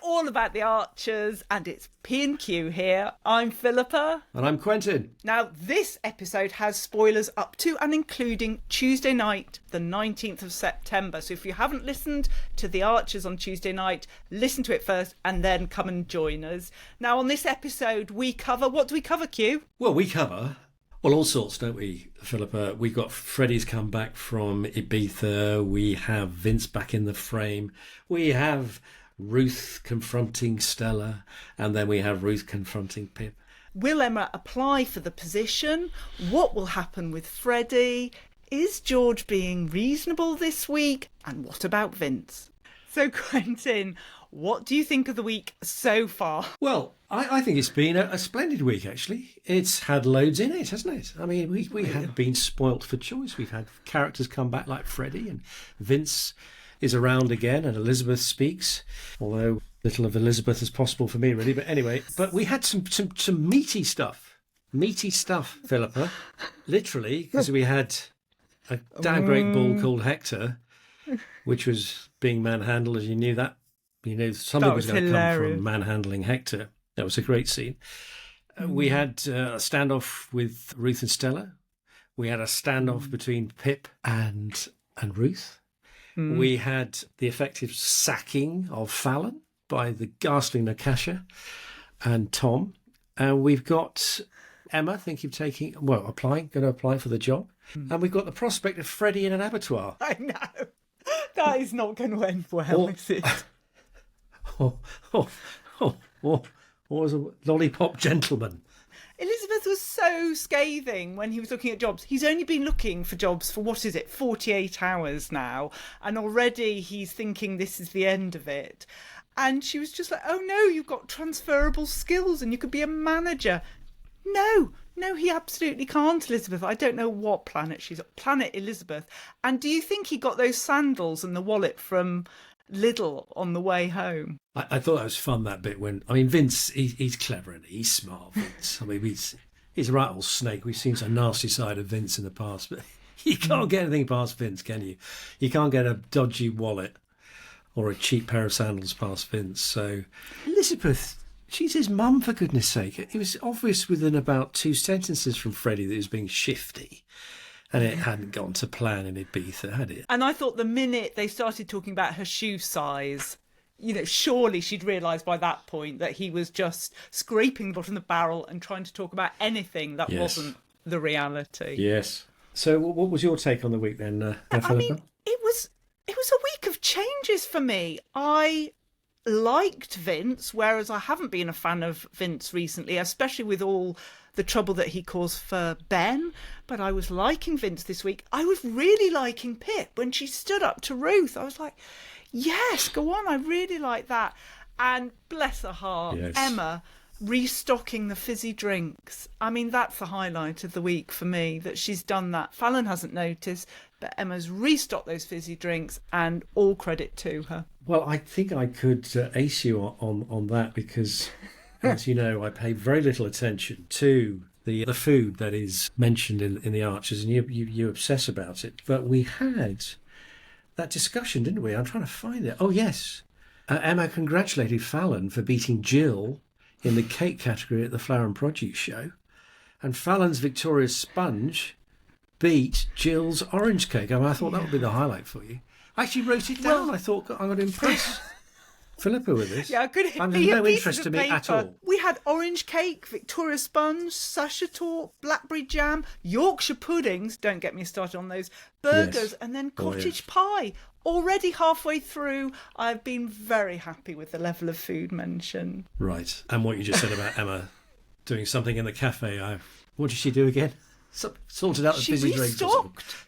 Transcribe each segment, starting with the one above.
We're all about the Archers, and it's P&Q here. I'm Philippa. And I'm Quentin. Now, this episode has spoilers up to and including Tuesday night, the 19th of September. So if you haven't listened to The Archers on Tuesday night, listen to it first and then come and join us. Now, on this episode, we cover... What do we cover, Q? Well, we cover... Well, all sorts, don't we, Philippa? We've got Freddie's come back from Ibiza. We have Vince back in the frame. We have Ruth confronting Stella. And then we have Ruth confronting Pip. Will Emma apply for the position? What will happen with Freddie? Is George being reasonable this week? And what about Vince? So, Quentin, what do you think of the week so far? Well, I think it's been a splendid week, actually. It's had loads in it, hasn't it? I mean, we have been spoilt for choice. We've had characters come back like Freddie, and Vince is around again, and Elizabeth speaks, although little of Elizabeth as possible for me, really. But anyway, but we had some meaty stuff. Meaty stuff, Philippa. Literally, because we had a damn great bull called Hector, which was being manhandled, as you knew that. You know, something was going to come from manhandling Hector. That was a great scene. We had a standoff with Ruth and Stella. We had a standoff between Pip and Ruth. We had the effective sacking of Fallon by the ghastly Natasha and Tom. And we've got Emma going to apply for the job. And we've got the prospect of Freddie in an abattoir. I know. That is not going to end well, is it? Was a lollipop gentleman. Elizabeth was so scathing when he was looking at jobs. He's only been looking for jobs for, 48 hours now. And already he's thinking this is the end of it. And she was just like, oh no, you've got transferable skills and you could be a manager. No, he absolutely can't, Elizabeth. I don't know what planet she's on. Planet Elizabeth. And do you think he got those sandals and the wallet from Lidl on the way home? I thought that was fun, that bit when... I mean, Vince, he's clever and he's smart, Vince. I mean, he's a right old snake. We've seen some nasty side of Vince in the past, but you can't get anything past Vince, can you? You can't get a dodgy wallet or a cheap pair of sandals past Vince. So Elizabeth... She's his mum, for goodness sake. It was obvious within about 2 sentences from Freddie that he was being shifty. And it hadn't gone to plan in Ibiza, had it? And I thought the minute they started talking about her shoe size, surely she'd realised by that point that he was just scraping the bottom of the barrel and trying to talk about anything that wasn't the reality. Yes. So what was your take on the week then, Philippa? I mean, it was a week of changes for me. I liked Vince, whereas I haven't been a fan of Vince recently, especially with all the trouble that he caused for Ben. But I was liking Vince this week. I was really liking Pip when she stood up to Ruth. I was like, yes, go on, I really like that. And bless her heart, yes. Emma restocking the fizzy drinks. I mean, that's the highlight of the week for me, that she's done that. Fallon hasn't noticed, but Emma's restocked those fizzy drinks, and all credit to her. Well, I think I could ace you on that because, as you know, I pay very little attention to the food that is mentioned in The Archers, and you obsess about it. But we had that discussion, didn't we? I'm trying to find it. Oh, yes. Emma congratulated Fallon for beating Jill in the cake category at the Flower and Produce show. And Fallon's Victoria Sponge beat Jill's orange cake. I mean, I thought that would be the highlight for you. I actually wrote it down. I thought I'm going to impress Philippa with this. Yeah, there's no interest to me at all. We had orange cake, Victoria Sponge, Sasha Torte, blackberry jam, Yorkshire puddings, don't get me started on those, burgers, and then cottage pie. Already halfway through, I've been very happy with the level of food mentioned. Right. And what you just said about Emma doing something in the cafe, what did she do again? Sorted out the fizzy drinks.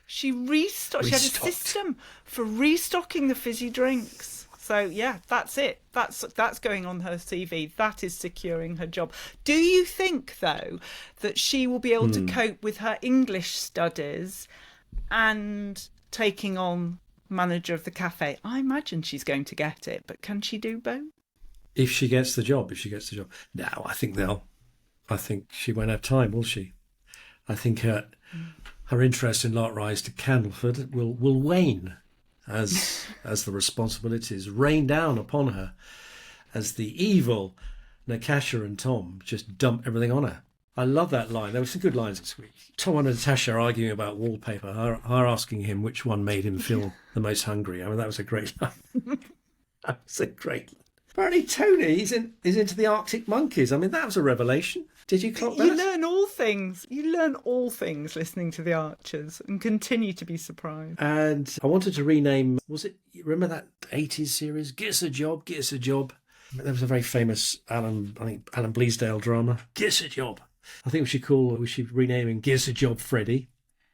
She restocked. She had a system for restocking the fizzy drinks. So yeah, that's it. That's going on her CV. That is securing her job. Do you think though that she will be able to cope with her English studies and taking on manager of the cafe? I imagine she's going to get it, but can she do both? If she gets the job. No, I think she won't have time, will she? I think her interest in Lark Rise to Candleford will wane as the responsibilities rain down upon her. as the evil Natasha and Tom just dump everything on her. I love that line. There were some good lines this week. Tom and Natasha are arguing about wallpaper, are asking him which one made him feel the most hungry. I mean, that was a great line. That was a great line. Apparently Tony is into the Arctic monkeys. I mean, that was a revelation. Did you clock that? You learn all things. You learn all things listening to the Archers and continue to be surprised. And I wanted to rename, remember that 80s series, Get Us a Job, Get Us a Job? There was a very famous Alan Bleasdale drama, Get Us a Job. I think we should rename him Get Us a Job Freddy.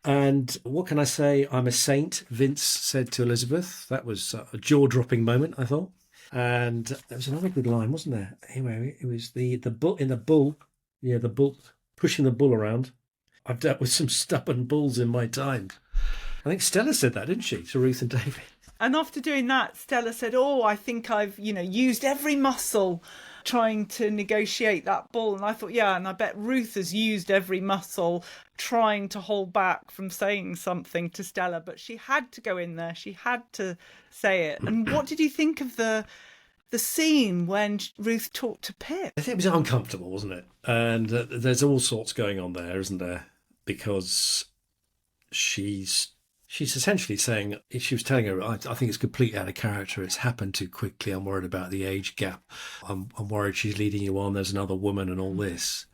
And what can I say? I'm a saint, Vince said to Elizabeth. That was a jaw-dropping moment, I thought. And there was another good line, wasn't there? Anyway, it was the bull in the bull. Yeah, the bull, pushing the bull around. I've dealt with some stubborn bulls in my time. I think Stella said that, didn't she, to Ruth and David? And after doing that, Stella said, I think I've, used every muscle trying to negotiate that bull. And I thought, yeah, and I bet Ruth has used every muscle trying to hold back from saying something to Stella. But she had to go in there. She had to say it. And what did you think of the scene when Ruth talked to Pip? I think it was uncomfortable, wasn't it? And there's all sorts going on there, isn't there? Because she's essentially saying, she was telling her, I think it's completely out of character. It's happened too quickly. I'm worried about the age gap. I'm worried she's leading you on. There's another woman and all this.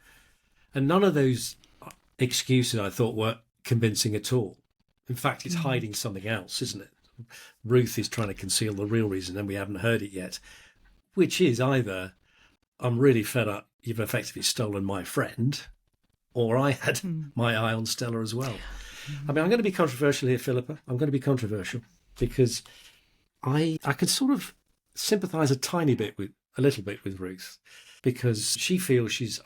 And none of those excuses I thought were convincing at all. In fact, it's hiding something else, isn't it? Ruth is trying to conceal the real reason and we haven't heard it yet, which is either I'm really fed up, you've effectively stolen my friend, or I had my eye on Stella as well. I mean, I'm going to be controversial here, Philippa. I'm going to be controversial because I could sort of sympathise a little bit with Ruth, because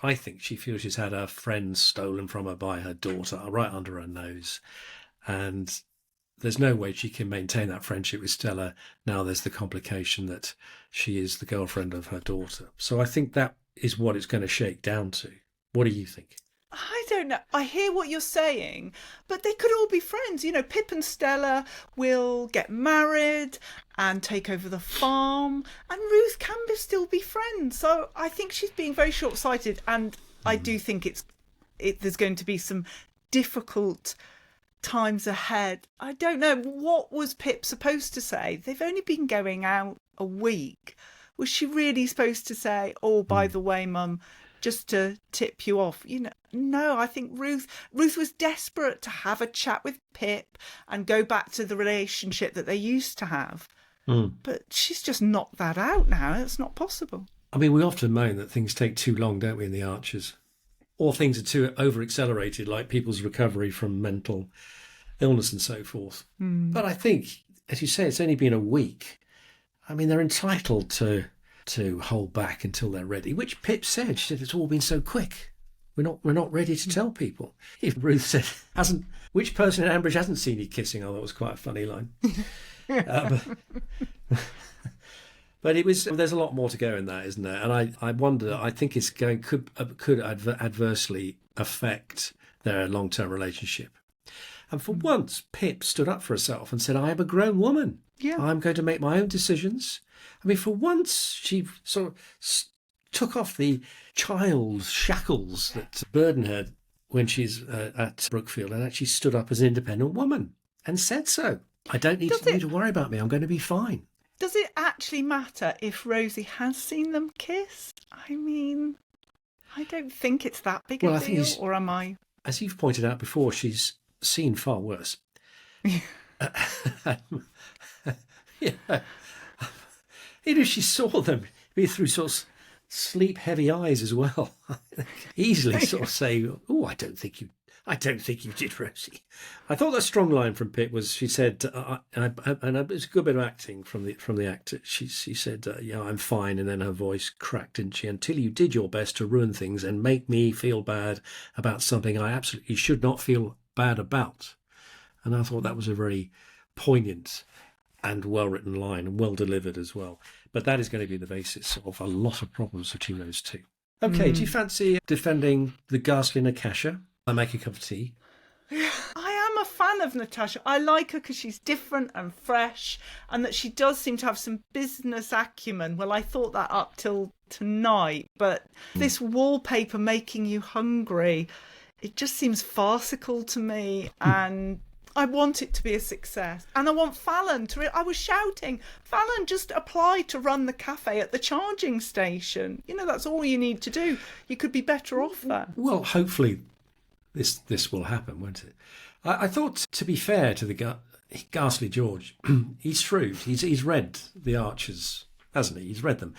I think she feels she's had her friend stolen from her by her daughter right under her nose. And there's no way she can maintain that friendship with Stella. Now there's the complication that she is the girlfriend of her daughter. So I think that is what it's going to shake down to. What do you think? I don't know. I hear what you're saying, but they could all be friends. Pip and Stella will get married and take over the farm, and Ruth can still be friends. So I think she's being very short-sighted, and I do think there's going to be some difficult times ahead. I don't know. What was Pip supposed to say? They've only been going out a week. Was she really supposed to say, by the way, Mum, just to tip you off? No, I think Ruth was desperate to have a chat with Pip and go back to the relationship that they used to have. But she's just knocked that out now. It's not possible. I mean, we often moan that things take too long, don't we, in the Archers? Or things are too over-accelerated, like people's recovery from mental illness and so forth. But I think, as you say, it's only been a week. I mean, they're entitled to hold back until they're ready, which Pip said. She said, it's all been so quick. We're not ready to tell people. If Ruth said, which person in Ambridge hasn't seen you kissing? Oh, that was quite a funny line. But there's a lot more to go in that, isn't there? And I wonder, I think it's could adversely affect their long-term relationship. And for once, Pip stood up for herself and said, I am a grown woman. Yeah. I'm going to make my own decisions. I mean, for once, she sort of took off the child's shackles that burden her when she's at Brookfield, and actually stood up as an independent woman and said so. I don't need you to worry about me. I'm going to be fine. Does it actually matter if Rosie has seen them kiss? I mean, I don't think it's that big a deal, or am I? As you've pointed out before, she's seen far worse. Yeah. Even if she saw them, it'd be through sort of sleep-heavy eyes as well. Easily sort of say, "Oh, I don't think you did, Rosie." I thought that strong line from Pip was, she said, and it was a good bit of acting from the actor. She said, "Yeah, I'm fine," and then her voice cracked, didn't she? "Until you did your best to ruin things and make me feel bad about something I absolutely should not feel bad about." And I thought that was a very poignant and well-written line, and well-delivered as well. But that is going to be the basis of a lot of problems between those two. Okay, do you fancy defending the ghastly Nakasha? I make a cup of tea. I am a fan love Natasha. I like her because she's different and fresh, and that she does seem to have some business acumen. Well, I thought that up till tonight, but this wallpaper making you hungry, it just seems farcical to me, and I want it to be a success. And I want Fallon to... I was shouting, Fallon, just apply to run the cafe at the charging station. You know, that's all you need to do. You could be better off there. Well, hopefully this will happen, won't it? I thought, to be fair to the ghastly George, he's shrewd. He's read The Archers, hasn't he? He's read them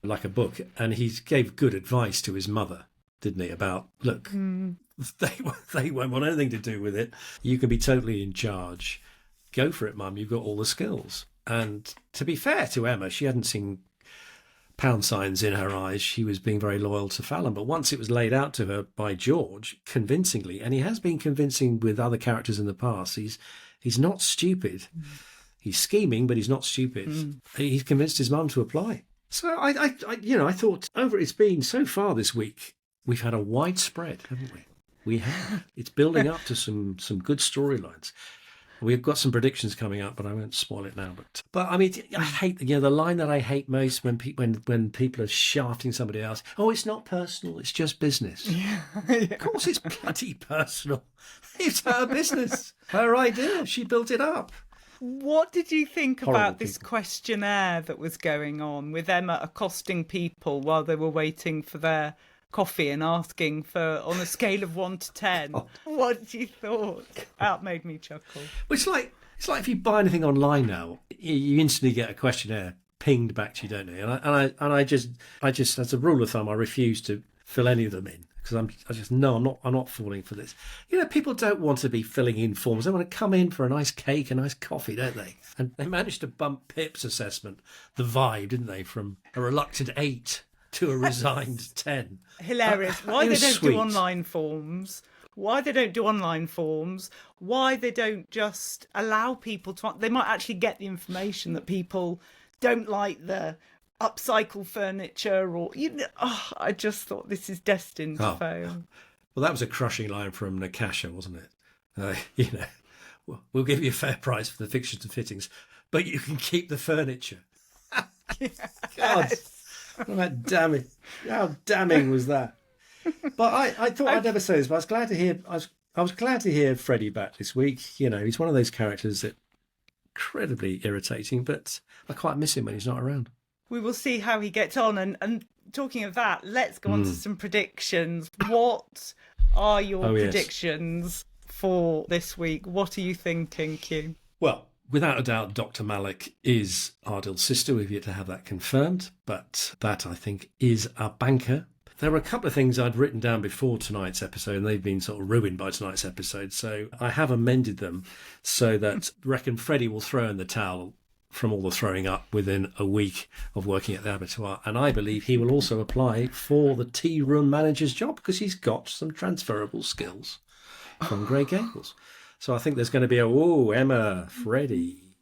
like a book, and he gave good advice to his mother, didn't he? About, look, they won't want anything to do with it. You can be totally in charge. Go for it, Mum. You've got all the skills. And to be fair to Emma, she hadn't seen pound signs in her eyes. She was being very loyal to Fallon. But once it was laid out to her by George, convincingly, and he has been convincing with other characters in the past, he's not stupid. He's scheming, but he's not stupid. He's convinced his mum to apply. So I thought, it's been so far this week, we've had a widespread, haven't we? We have. It's building up to some good storylines. We've got some predictions coming up, but I won't spoil it now. But I mean, I hate the line that I hate most when people are shafting somebody else. Oh, it's not personal; it's just business. Yeah. Of course, it's bloody personal. It's her business, her idea. She built it up. What did you think about this people. questionnaire that was going on with Emma accosting people while they were waiting for their coffee and asking for, on a scale of 1 to 10, what did you thought? That made me chuckle. Well, it's like if you buy anything online now, you instantly get a questionnaire pinged back to you, don't you? And I just as a rule of thumb, I refuse to fill any of them in because I'm not falling for this. You know, people don't want to be filling in forms. They want to come in for a nice cake, a nice coffee, don't they? And they managed to bump Pip's assessment, the vibe, didn't they, from a reluctant 8 to a resigned 10. Hilarious. Why they don't sweet. do online forms. Why they don't do online forms. Why they don't just allow people to... They might actually get the information that people don't like the upcycle furniture or... I just thought this is destined to fail. Well, that was a crushing line from Natasha, wasn't it? We'll give you a fair price for the fixtures and fittings, but you can keep the furniture. God. How damning was that? But I thought I'd never say this, but I was glad to hear. I was glad to hear Freddie back this week. You know, he's one of those characters that incredibly irritating, but I quite miss him when he's not around. We will see how he gets on. And talking of that, let's go on to some predictions. What are your predictions for this week? What are you thinking, Q? Well, without a doubt, Dr. Malik is Ardil's sister. We've yet to have that confirmed, but that, I think, is a banker. There were a couple of things I'd written down before tonight's episode, and they've been sort of ruined by tonight's episode, so I have amended them so that I reckon Freddie will throw in the towel from all the throwing up within a week of working at the abattoir, and I believe he will also apply for the tea room manager's job because he's got some transferable skills from Grey Gables. So I think there's going to be Emma, Freddie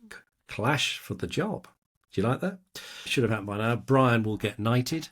clash for the job. Do you like that? Should have happened by now. Brian will get knighted.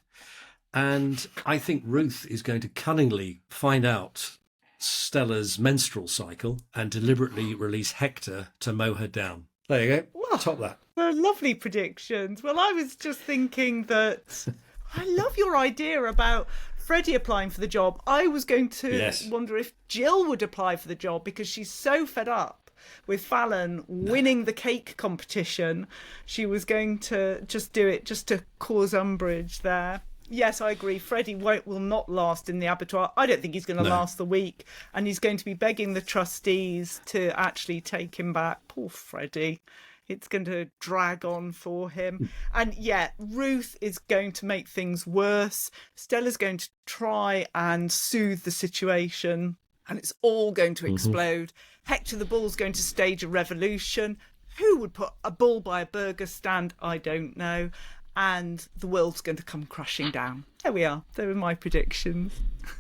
And I think Ruth is going to cunningly find out Stella's menstrual cycle and deliberately release Hector to mow her down. There you go. Well, top that. They're lovely predictions. Well, I was just thinking that I love your idea about Freddie applying for the job. I was going to wonder if Jill would apply for the job because she's so fed up with Fallon winning the cake competition. She was going to just do it just to cause umbrage there. Yes, I agree. Freddie will not last in the abattoir. I don't think he's going to last the week. And he's going to be begging the trustees to actually take him back. Poor Freddie. It's going to drag on for him. And Ruth is going to make things worse. Stella's going to try and soothe the situation. And it's all going to explode. Hector the Bull's going to stage a revolution. Who would put a bull by a burger stand? I don't know. And the world's going to come crashing down. There we are. There are my predictions.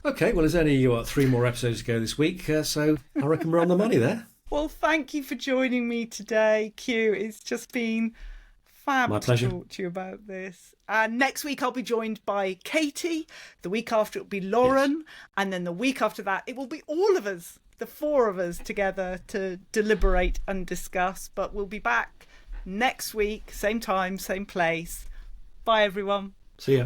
Okay, well, there's only 3 more episodes to go this week, so I reckon we're on the money there. Well, thank you for joining me today, Q. It's just been fab My to pleasure. talk to you about this. And next week I'll be joined by Katie. The week after it'll be Lauren. Yes. And then the week after that it will be all of us. the four of us together to deliberate and discuss. But we'll be back next week, same time, same place. Bye, everyone. See ya.